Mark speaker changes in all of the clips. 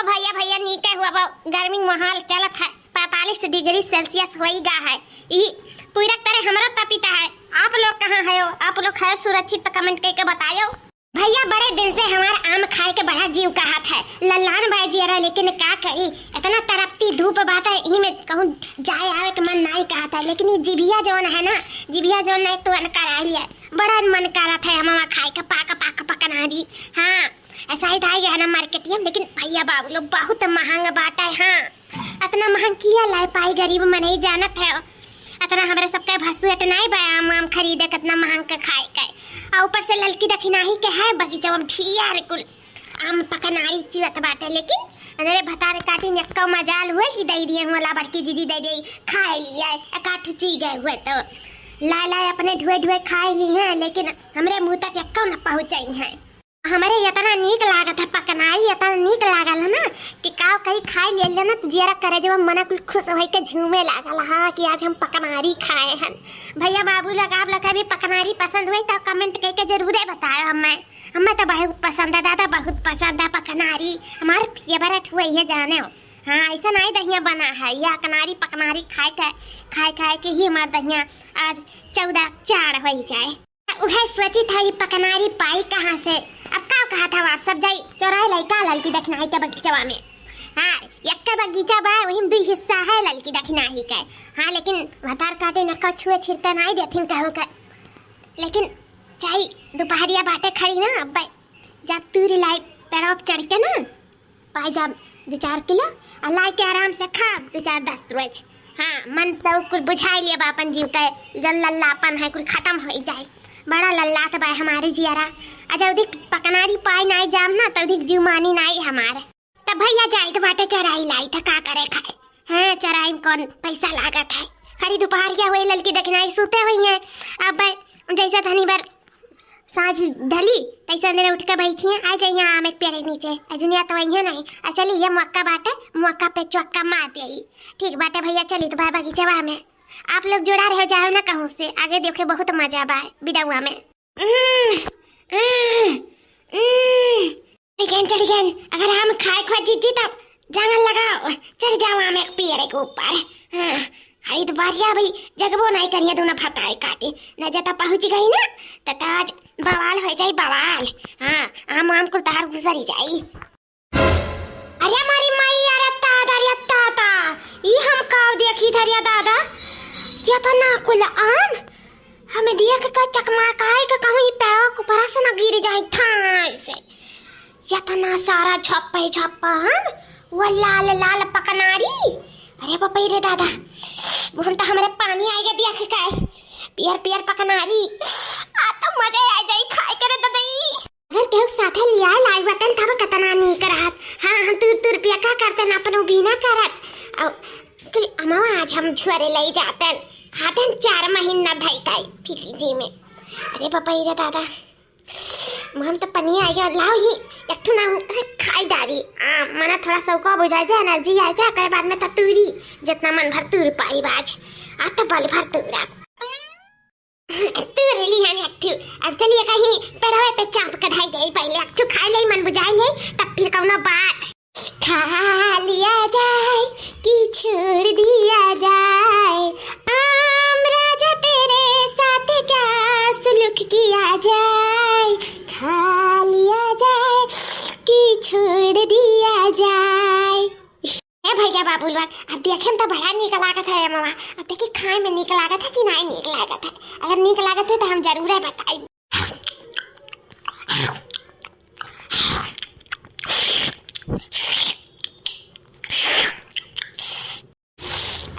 Speaker 1: भैया भैया नीके हुआ गर्मी माहौल चलत है 45 डिग्री सेल्सियस होई गा है ई पूरा तरह हमरा तपिता है। आप लोग कहाँ है हो? आप लोग है सुरक्षित तो कमेंट करके बताओ भैया। बड़े दिन से हमारा आम खाए के बड़ा जीव का हाथ है लल्लान भाई जी रहा, लेकिन का कही इतना तरपती धूप बात है यही में कहूँ जाए आवे के मन नहीं कहता है। लेकिन ये जिभिया जोन है ना, जिभिया जोन नहीं तो अनकरारी है, बड़ा मन करत है हमारा खाए का पाक पकनारी। हाँ ऐसा ही था गया ना मार्केट में, लेकिन भैया बाबू लोग बहुत महंगा बाटा है। हाँ इतना महंग किया लाए पाई गरीब मन ही जानत है, इतना हमारे सबके भसु नहीं बा आम खरीदे कितना महंग का खाए का। और ऊपर से ललकी दखिनाही के है बगीचा में ढियार कुल आम पकनारी चिवत बाटे। लेकिन अरे भतारे काटी नक्का मजाल हुए कि दे दिए होला बड़की दीदी दे दी खाए लिए एकाठ ची गए हुए तो ला अपने धुए धुए खाए ली है, लेकिन हमरे मुंह तक एक्का न पहुंचाई है। हमारे इतना नीक लागत है पकनाई, इतना नीक लागल है ना कि काव कहीं खाए ले लेना तो जियरा करे जब मना कुल खुश हो के झूमे लागल। हाँ कि आज हम पकनारी खाए हैं। भैया बाबू लोग आप लोग भी पकनारी पसंद हुई तो कमेंट करके जरूर बताओ। हमें तो बहुत पसंद है दादा, बहुत पसंद है पकनारी, हमारे फेवरेट हुई है जाने हो। हाँ ऐसा नहीं दहिया बना है या कनारी पकनारी खाए के ही हमारे दहिया आज 14 4 हो गए। वह सोची था ये पकनारी पाई कहाँ से। अब का कहा था आप सब जाई चौराहे लड़का लड़की दखनाई के बगीचा में। हाँ एक बगीचा बा वही में 2 हिस्सा है लड़की दखनाई का। हाँ लेकिन भतार काटे नक्का छुए छिड़ते नहीं देथिन कहूँ का। लेकिन चाहे दोपहरिया बाटे खड़ी ना अब जब तूरी लाई पेड़ों पर चढ़ के ना पाई जब 2-4 किलो लाई के आराम से खा 2-4-10 रोज। हाँ मन से कुल बुझाई लिया बापन जीव के जब लल्लापन है कुल खत्म हो जाए। बड़ा लल्ला तो भाई हमारे जियारा अधिक पकनारी पाई नहीं जाम ना तो अधिक जुमानी नहीं हमारे। तब भैया जाए तो बाटे चराई लाई था का करे खाए। हाँ चराई में कौन पैसा लागत है, खड़ी दोपहरिया हुई ललकी दखनाई सोते हुई है। अब जैसा धनी बार साँझ ढली तैसा अंदर उठ के बैठी है आ जाइए आम एक पेड़ नीचे अजुनिया तो वही है नहीं। चलिए ये मौका बाटे मौका पे चौका मार दे। ठीक बाटे भैया चली तो भाई बगीचा में आप लोग जुड़ा रहे जाओ ना कहूँ से आगे देखे बहुत मजा बा बिडौआ में। चलिए अगर हम खाए जीती तब जंगल लगाओ चढ़ जाओ हम एक पेड़ के ऊपर। हाँ खरीद बारिया भाई जगबो नहीं करिए दोनों फताए काटे न जता पहुंच गई ना तो आज बवाल हो जाए बवाल। हाँ आम को तार गुजरी जाई। अरे हमारी माई अरे ताता ये हम काव देखी थरिया दादा ये तो ना कुल आम हमें देख के चकमा काहे के कहूं पैरों को ऊपर से ना गिर जाए थाई से। ये तो ना सारा छप्पा आम वो लाल पकनारी। अरे बापा रे दादा वो हम तो हमारे पानी आएगा देख के पियर पकनारी आ तो मजा आ जाए खाए करे ददई। अगर केहू साथे लिया लाई बतन तब कतना नहीं करत। हाँ हम तुर पिया का करते ना अपन भी ना करत और अमावा आज हम छुरे ले जातन खातन 4 महीना धई काई फिली जी में। अरे पापा रे दादा हम तो पनी आ गया लाओ ही एक ना खाई डाली मना थोड़ा सौका बुझा जाए एनर्जी आ जाए कर बाद में तो तूरी जितना मन भर तूर पाई बाज आ तो बल भर तूरा तूर ली है अट्ठू। अब चलिए कहीं पेड़वे पे चाप के ढाई गई पहले अट्ठू खा ले मन बुझाई ले तब फिर कौनो बात खा लिया जाए कि छोड़ दिया जाए। आम राजा तेरे साथ क्या सुलूक किया जाए, खा लिया जाए कि छोड़ दिया जाए। भैया बाबू लोग अब देखे तो बड़ा नीक लागत है मामा। अब देखिए खाए में नीक लागत है कि नहीं नीक लागत है। अगर नीक लागत है तो हम जरूर बताई।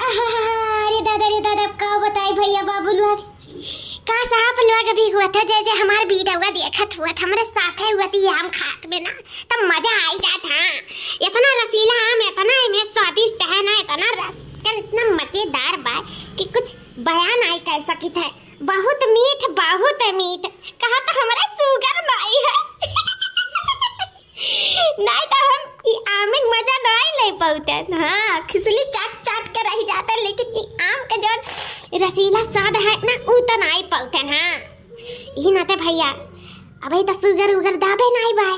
Speaker 1: अरे दादा का बताई भैया बाबू लोग का साहब लोग भी हुआ था जैसे हमारे बीडौआ देखत हुआ था हमारे साथ हुआ थी आम खात में ना तब मजा आई जाता। इतना रसीला आम इतना इनमें स्वादिष्ट है ना इतना रस इतना मजेदार बा कि कुछ बयान नहीं कर सकी थे। बहुत मीठ कहा तो हमारा शुगर नहीं है नहीं तो हम आम में मजा नहीं ले पाते। हाँ खिचली चाट के रह जाता लेकिन आम का जो रसीला स्वाद है ना वो तो नहीं पाते। हाँ यही नाते भैया अबे तो शुगर दाबे नहीं बाय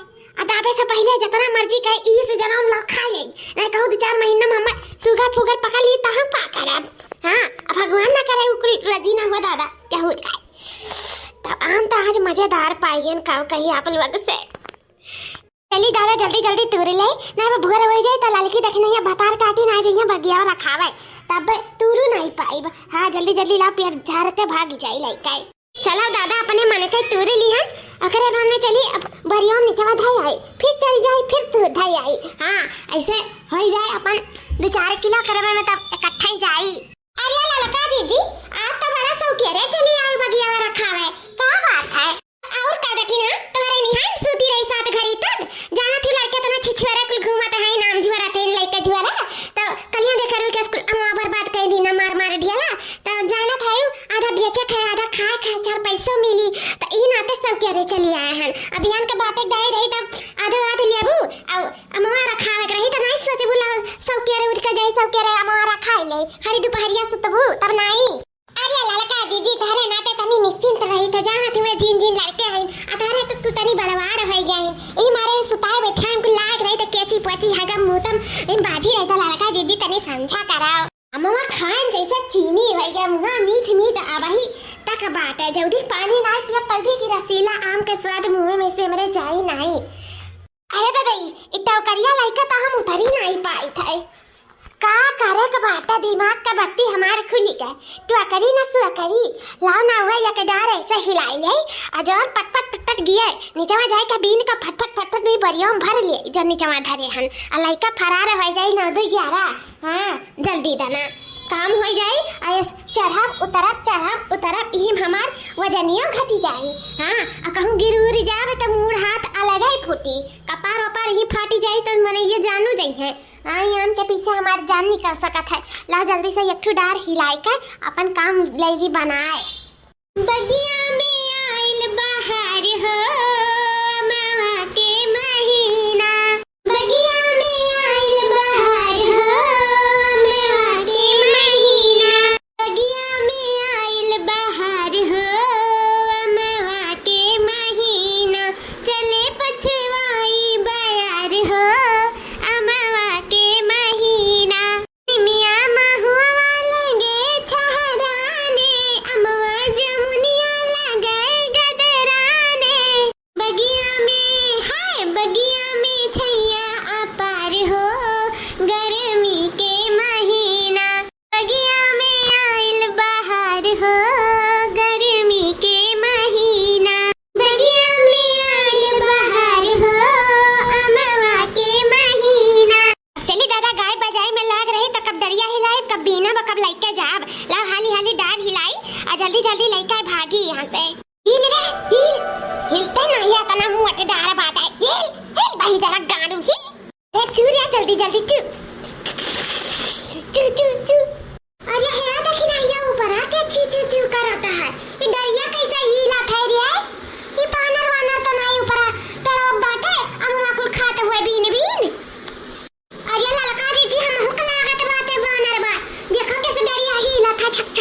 Speaker 1: आवे से पहले जितना मर्जी कहे ई से जन्म ला खा ले, नहीं कहूँ 2-4 महीना में हम सुगर फुगर पकड़ ली तो हम का करब। हाँ अब भगवान ना करे उकरी रजी ना हुआ दादा क्या हो जाए। तब आम तो आज मजेदार पाइयन खाओ कहीं आप लोग से। चली दादा जल्दी जल्दी तोड़ ले, ना वो भूर हो जाए तो लड़की देखने या बतार काटी ना जाइए बगिया रखावे तब तूरू नहीं पाइब। हाँ जल्दी जल्दी ला पेड़ झाड़ते भाग जाई लइका। चलो दादा अपने मन के तोड़ लिहन अकरे रन में चली अब बरियों नीचे धाई आई फिर चली जाए फिर तू धाई आई। हाँ ऐसे हो जाए अपन 2-4 किलो करवे में तब इकट्ठा ही जाई। अरे ललका जीजी आज तो बड़ा शौकिया रे चली आई बगिया में रखावे का बात है। और का देखी ना तुम्हारे निहान सूती रही साथ घड़ी तक जाना थी लड़के तना छिछुरा कुल घूमत है नाम जुरा थे लइका जुरा तो कलिया देखर के स्कूल अम्मा बर्बाद कर दी ना मार मार दिया तो जाना था आधा बेचे खाए आधा खाए खाए 4 पैसा मिली तो ई नाते सब के रे चली आए हैं। अभियान के बातें गई रही तब आधा लेबू और अम्मा रखावे रही तो नहीं सोचबू ला सब के रे उठ के जाई सब के रे अम्मा रखाई ले हरी दोपहरिया सुतबू तब नहीं। अरे ललका जीजी धरे नाते तनी निश्चिंत रही तो जाना थी वे जिन जिन लड़के हैं अतारे तो तू तनी बड़वाड़ हो गए ई मारे सुताए बैठा हमको लाग रही तो केची पची हगम मुतम इन बाजी रही तो ललका जीजी तनी समझा कराओ। अम्मा खान जैसे चीनी हो गया मुंह मीठ मीठ आवाही तक बात है जल्दी पानी ना पिया तभी की रसीला आम का स्वाद मुंह में से मेरे जाई नहीं। अरे दादा इतना करिया लइका तो हम उतर ही नहीं पाई थे का करे का बात दिमाग का बत्ती हमारे खुली गए तो करी ना सु करी लाओ ना हुआ या के डार ऐसे हिलाई ले अजन पटपट पटपट गिए नीचवा जाए का बीन का फटफट फटफट नहीं बरियों भर लिए जो नीचवा धरे हन अलाई का फरार हो जाए 9-11। हाँ जल्दी दाना काम हो जाए ऐस चढ़ब उतरब इम हमार वजनियों घटी जाए। हाँ कहूँ गिर जावे तो मूड हाथ अलग ही फूटी कपार वपार ही फाटी जाए तो मने ये जानू जाई है। आम के पीछे हमार जान निकल सकत है। ला जल्दी से एक ठो डार हिलाई के अपन काम लैगी बनाए। बगिया में आइल बहार हो मावा के महीना बगिया में आइल बहार हो मावा के महीना बगिया में आइल बहार हो मावा के महीना चले पछवाई बयार हो जल्दी जल्दी लइका भागी यहाँ से हिल रे हिलते नहीं है तना मुंह अटे डारा बात है हिल भाई जरा गाड़ू हिल रे चूरिया जल्दी जल्दी चू अरे है देखी ना ये ऊपर आके चू करता है ये डरिया कैसा हिला था रे ये पानर वानर तो नहीं ऊपर पेड़ बाटे अम्मा कुल खाते हुए बीन अरे ललका जी हम हुक लागत बाटे वानर बा देखो कैसे डरिया हिला था छक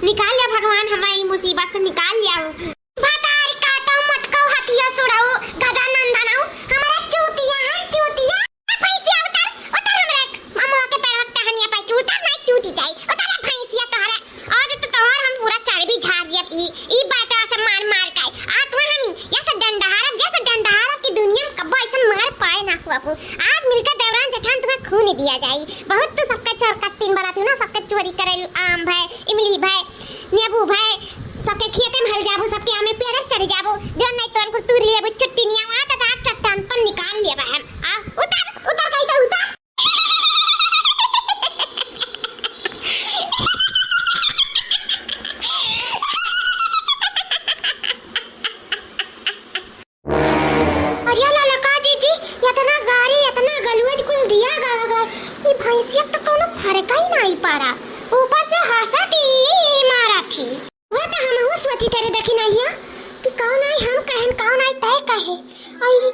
Speaker 1: निकाल लिया भगवान हमारी मुसीबत से निकाल लिया। भतारी काटो मटको हथिया सुड़ाओ गदा नंदनाओ हमारा चूतिया बहू। आज मिलकर दौरान जेठान तुम्हें खून दिया जाई। बहुत तो सबका चरकट्टीन बनाती हूँ ना, सबका चोरी करे आम भाई, इमली भाई, नींबू भाई, सबके खेते में हल जाबो, सबके आमे पेड़ चढ़ जाबो, जो नहीं तो उनको तूर लेबो चुट्टी निया वहां तक आज चट्टान पर निकाल लेबा हम। आ उतर उतर कहीं का उतर। अरे ललका जी इतना गाड़ी इतना गलुज कुल दिया गवा ये भैंसिया तो कोनो फर्क ही नहीं पड़ा, ऊपर से हंसती मारा थी। वो तो हम हो सोची तेरे देखी नहीं है कि कौन आई हम कहन कौन आई तय कहे आई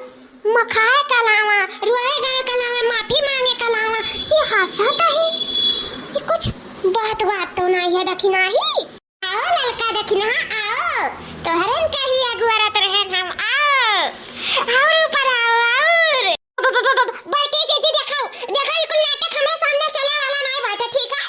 Speaker 1: मखाए कलावा रुआए गा कलावा माफी मांगे कलावा ये हंसता है। ये कुछ बात तो नहीं है देखी नहीं। आओ ललका देखी ना आओ तो हरन कही अगुआरा तरहन हम आओ और ऊपर आओ और बैठी जी दिखाओ देखो ये कुल नाटक हमारे सामने चले वाला नहीं बैठे ठीक है।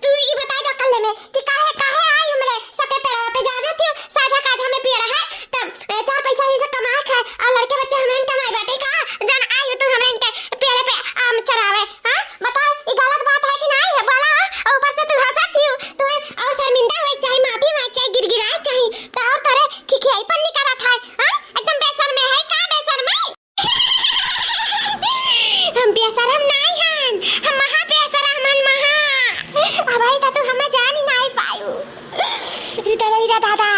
Speaker 1: तू ये बता दो कल में कि काहे आई हमरे सके पेड़वा पे जाना थी साझा काज हमें पेड़ है तब चार पैसा ही से कमाए खाए और लड़के बच्चे हमें कमाए बैठे का जन आई तू हमें इनके पेड़ पे आम चढ़ावे। हां बताओ ये गलत बात है कि नहीं है बोला। और ऊपर से तू हंसती हो तू और शर्मिंदा हो चाहे माफी मांग चाहे गिड़गिड़ाए चाहे तो और तेरे खिखियाई पर निकला था। हां एकदम बेशर्म है का बेशर्म है। हम बेशरम नहीं हन हम महा बेशरम हन महा। अब आई तो हमें जान ही नहीं पायू रे दादा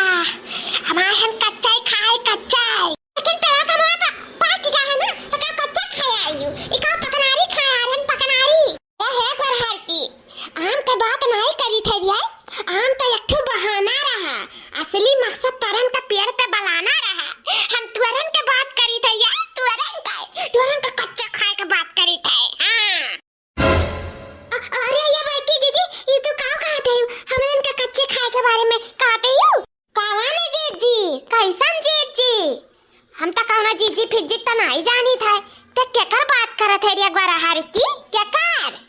Speaker 1: हमारे हम कच्चा ही खाए कच्चा लेकिन तेरा कमाया था पाकी का है ना तो क्या कच्चा खाया आयु इका पकनारी खाया हन पकनारी ये है पर हर की आम के बात नहीं करी थे ये आम तो एक बहाना रहा असली मकसद तरन का पेड़ पे बलाना रहा। हम तुरन के बात करी थे यार तुरन का कच्चा खाए के बात करी थे। हां अरे ये बैठी जी ये तो काव कहते हो हमें इनके कच्चे खाए के बारे में कहते हो कौन है जी कैसन जी हम तो कौन जी फिजिक तो नहीं जानी था तो केकर बात करत है रे गोरा हर की केकर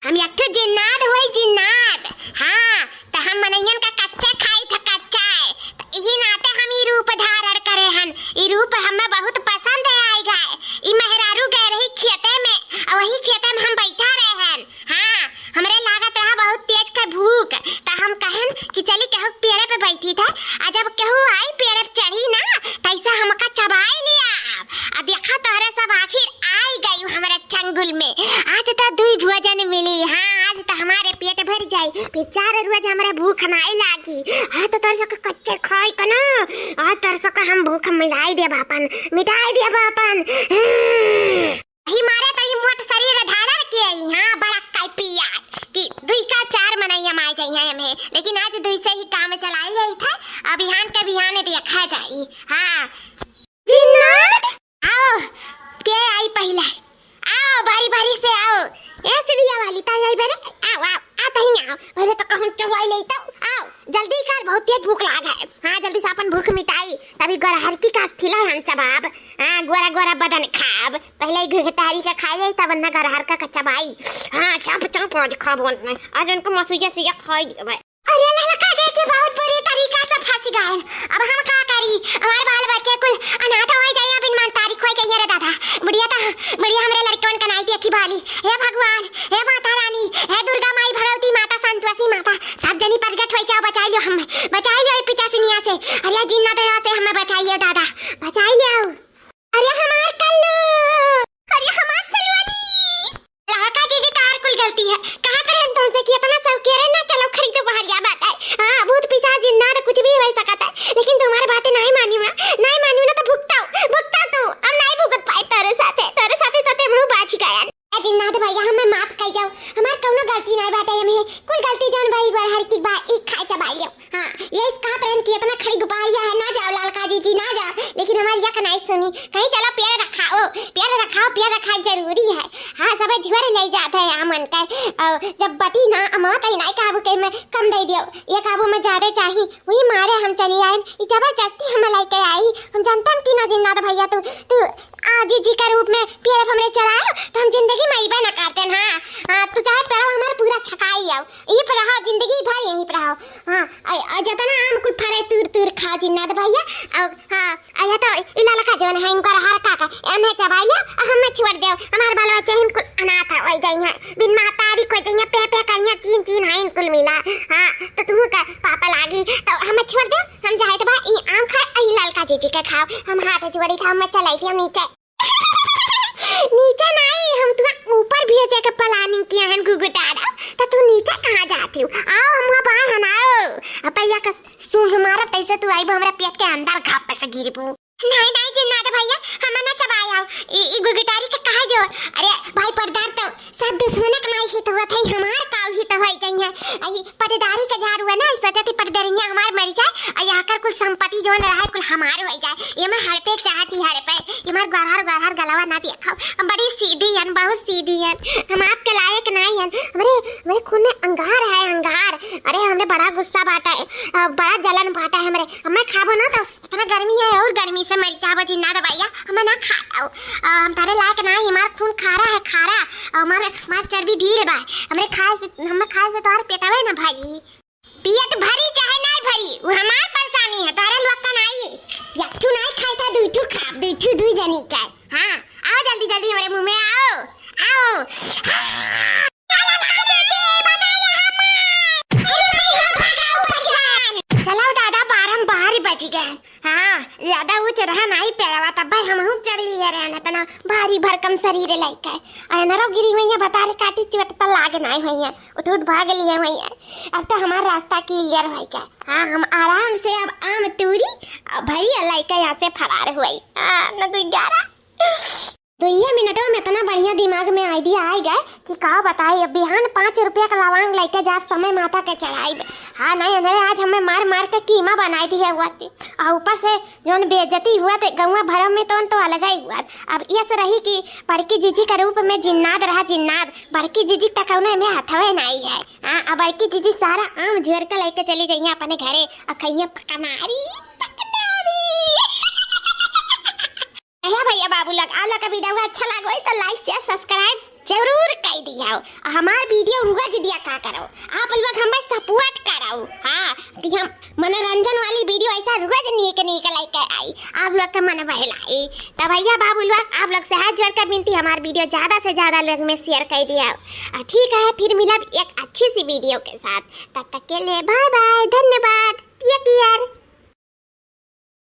Speaker 1: हम एक तो जिन्नात होई जिन्नात। हां तो हम मनैयन का कच्चा खाई था कच्चा है तो यही नाते हम ई रूप धारण करे हन ई रूप हमें बहुत पसंद है आई गए ई मेहरारू गए रही खेते में और वही खेते में हम बैठा रहे हन। हां हमरे लागत रहा बहुत तेज का भूख तो हम कहन कि चली कहू पेड़ पे बैठी था आ जब कहू आई पेड़ पे चढ़ी ना तैसा हमका चबाई लिया अब देखा तोहरे सब आखिर आई गई हमारे चंगुल में आज तो दुई भोजन मिली। हां आज तो हमारे पेट भर जाई फिर 4 रोज हमारे भूख नहीं लागी। हां तो तरस के कच्चे खाई कना आ तरस के हम भूख मिटाई दे बापन ही मारे तो ही मोट शरीर धारण के हां बड़ा काई पिया कि दुई का 4 मनैया माई जाई हमें लेकिन आज दुई से ही काम चलाई गई था अब बिहान के बिहान देखा जाई। हां जिन्नात आओ के आई पहले आओ बारी बारी से आओ ए सीढ़िया वाली ताई आई बेरे आओ आता ही आओ पहले तो कहूं चवाई ले तो आओ जल्दी कर बहुत तेज भूख लाग है। हां जल्दी से अपन भूख मिटाई तभी गोरहर की का थिला हम चबाब। हां गोरा गोरा बदन खाब पहले घटारी का खाई ले तब ना गोरहर का कच्चा भाई। हां चप चप आज खाबो आज उनको मसूजा से खाई देबे। अरे ललका के बहुत बड़े तरीका से फंस गए अब हम का करी हमारे बाल बच्चे कुल अनाथ हो जाए बिन मान तारीख हो गई रे दादा बुढ़िया हमरे लड़कन का नाई देखी भाली। हे भगवान हे माता रानी हे दुर्गा माई भगवती माता संतोषी माता सब जनी प्रगट होई जाओ बचाई लो हमें बचाई लो पिचासिनिया से अरे जिन्ना दया से हमें बचाई लो दादा बचाई लो। अरे हमार कल्लू अरे हमार सलवानी लहका जी तार कुल गलती है कहां करे तुमसे कि इतना सब कह रहे ना चलो खरीदो बाहर या बात है। हां भूत पिशाच जिन्नात कुछ भी हो सकता है लेकिन तुम्हारी बातें नहीं मानी ना तो भुगता तू हम नहीं भुगत पाए तेरे साथे मुंह बाच गया जिन्नात भैया हमें माफ कर जाओ हमार कोनो गलती नहीं बाटे हमें कुल गलती जौन भाई बार हर की बात एक खाए चबाई लो। हां ये इसका ट्रेन की इतना खड़ी गुपारिया है ना जाओ ललका जी ना जाओ लेकिन हमारी यक नहीं सुनी कहीं चलो पेड़ रखाओ जरूरी है। हां सब झुर ले जाते हैं आमन का जब बटी ना अम्मा कहीं नहीं काबू के मैं कम दे दियो ये काबू में ज्यादा चाहिए वही मारे हम चली आए ये जबरदस्ती हम लेके आई हम जानता कि ना जिन्नात भैया तू आजी जी का रूप में पेड़ हमरे चढ़ाओ तो हम जिंदगी में इबा ना करते हैं। हां तू चाहे पेड़ हमारा पूरा छकाई आओ ये पर रहो जिंदगी भर यहीं पर रहो। हां जतना आम कुल फरे तूर खा जिन्नात भैया और हां आया तो इलाला का जोन है इनका हर का एमे चबाई ले हम छोड़ दे हमार बाल बच्चे इनको अनाथ हो जाइए बिन मातारी को जाइए पे करिया चीन चीन है इनको मिला। हां तो तू का पापा लागी तो हम छोड़ दे हम जाए तो बा ई आम खा ई ललका चीची के खाओ हम हाथ जोड़ी था हम चलाई थी हम नीचे नीचे नहीं हम तुम ऊपर भेजे के प्लानिंग किया है गुगुटारा तो तू नीचे कहां जाती हो आओ हम वहां पाए है ना अपैया का सु हमारा पैसे तू आई हमरा पेट के अंदर घाप से गिरबू नहीं नहीं जिन्नाद भैया हम ना चबाया ई गुगुटारी के कहा जो अरे भाई पर्दार तो सब दुश्मन के नहीं हित हुआ थे हमार काव हित होई जाइए आई पर्दारी का झाड़ हुआ ना सजती पर्दारिया हमार मर जाए आई आकर कुल संपत्ति जो न रहा कुल हमार हो जाए ये मैं हर पे चाहती हर पे ये मार गहर गलावा ना देखो हम बड़ी सीधी हैं बहुत सीधी हैं हम आपके लायक नहीं हैं मेरे खून में अंगार है अंगार। अरे हमने बड़ा गुस्सा बांटा है बड़ा जलन बांटा है हमें खाबो ना तो इतना गर्मी है और गर्मी से मर जाबो जिन्ना दवाइया हम ना खाता हम तारे लायक नहीं हमार खून खारा है खारा हमारे मार चर्बी ढील बा हमरे खाए से तोहर पेटवे ना भाई पेट भरी चाहे नहीं भरी वो हमार परेशानी है तारे लोग का नहीं यठू नहीं खाई था दूठू खा दूठू दुई जनी का। हां आओ जल्दी जल्दी हमारे मुंह में आओ चलो दादा बारंबार बच गए। हाँ ज्यादा ऊंच रहा नहीं पैरवा तब भाई हम चढ़ी रहना तना भारी भरकम शरीर लाइक है अरे नरो गिरी हुई है बता रे काटी चोट तो लाग नहीं हुई है उठ भाग लिए हुई है अब तो हमारा रास्ता क्लियर हो गया। हाँ हम आराम से अब आम तूरी भरी लाइक यहाँ से फरार हुई। हाँ न तू 2 मिनटों में इतना बढ़िया दिमाग में आइडिया आ गया कि का बताए अब बिहान 5 रुपया का लवांग लेके जा समय माता के चढ़ाई। हाँ नहीं अरे आज हमें मार के कीमा बनाई दी है हुआ थी और ऊपर से जो बेइज्जती हुआ थे गौवा भरम में तो अलग ही हुआ। अब ये से रही कि बड़की जीजी के रूप में जिन्नाद रहा जिन्नाद बड़की जीजी तक में हथवे नहीं है। हाँ अब बड़की जीजी सारा आम झोर के लेके चली गई अपने घरे और खइया पकनारी भैया बाबू लोग आप लोग का वीडियो अच्छा लगा हो तो लाइक शेयर सब्सक्राइब जरूर कर दिया हमार वीडियो रोज दिया का करो आप लोग हमें सपोर्ट करो। हाँ कि हम मनोरंजन वाली वीडियो ऐसा रोज नीक लेके आई आप लोग का मन बहलाई तो भैया बाबू लोग आप लोग से हाथ जोड़कर विनती हमार वीडियो ज्यादा से ज्यादा लोग में शेयर कर दिया। ठीक है फिर मिला एक अच्छी सी वीडियो के साथ तब तक के लिए बाय बाय धन्यवाद। Take care.